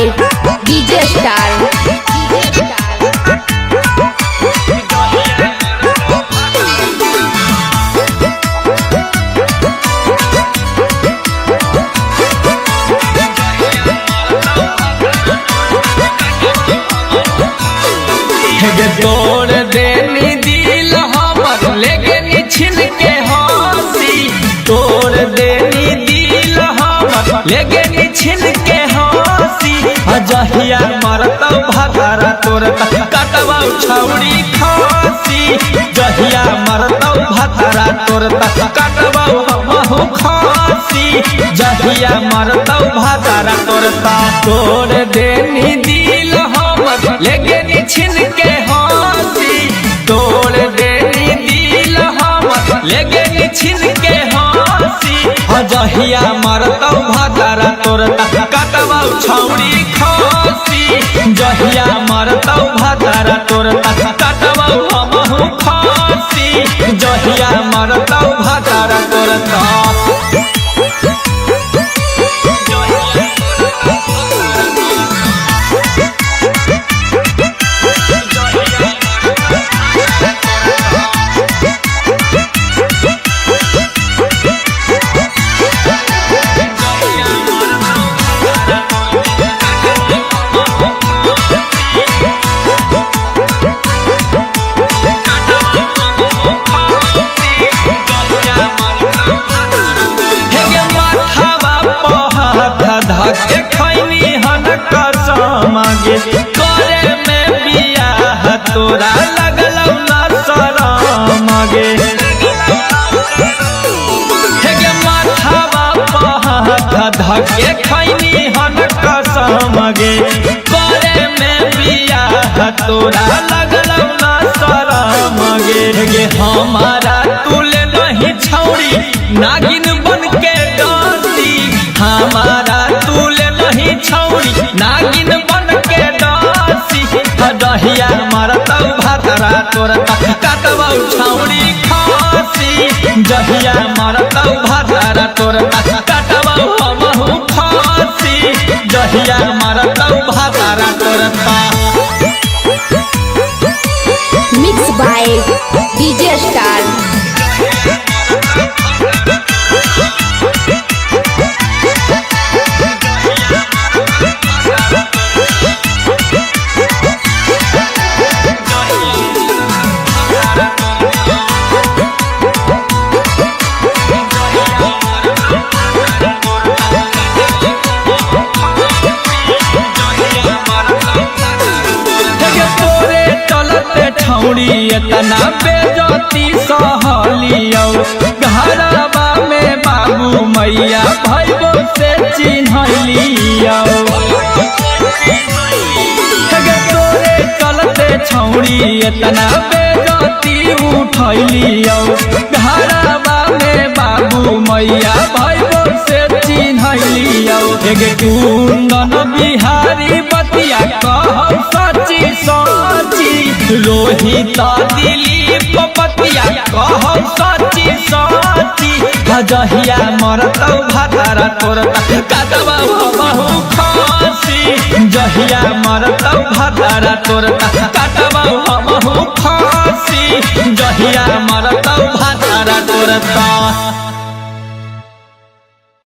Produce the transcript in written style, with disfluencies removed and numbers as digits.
DJ Star। तोड़ देनी दिल हमर लेके छिन के हंसी, तोड़ देनी दिल हमर लेके छिन के हंसी। जहिया मरतौ भतारा तोरता कटवा छौड़ी खांसी, जहिया मरतौ भतारा तोरता कटवा हमहु खांसी, जहिया मरतौ भतारा तोरता। तोड़ देनी दिल हमर लेके छिन के हंसी, तोड़ देनी दिल हमर लेके छिन के हंसी। जहिया मरतौ भतारा तोरता कटवा छौड़ी खांसी, जहिया मरतौ भतारा तोरता कटवा हमहु खांसी, जहिया मरतौ भतारा तोरता। धके खैनी हन कसम गे, करे में बियाह तोरा लगलौ न शरम गे। हे माथावा पहाड़ धके खैनी हन कसम गे, करे में बियाह तोरा लगलौ न शरम गे। हमारा तुले नहीं छौड़ी नागिन बन के डांसी, हमारा तुले नहीं छौड़ी नागिन बन के डांसी। जहिया मरतौ भतारा तोरता कटवा छौड़ी खांसी, जहिया मरतौ भतारा तोरता कटवा हमहु खांसी, जहिया मरतौ भतारा तोरता। Mixed by DJ Star। छौड़ी एतना बेजती सहलियौ, घरवा में बाबू मैया भैबो से चिन्हलियौ। तोरे चलते छौड़ी एतना बेजती उठलियौ, घरवा में बाबू मैया भैबो से चिन्हलियौ। कुंदन बिहारी बतिया कहौ सची सची, रोहित दिलीप बतिया कहौ सची सची। जहिया मरतौ भतारा तोरता कटवा हमहु खांसी, जहिया मरतौ भतारा तोरता कटवा हमहु खांसी, जहिया मरतौ भतारा तोरता।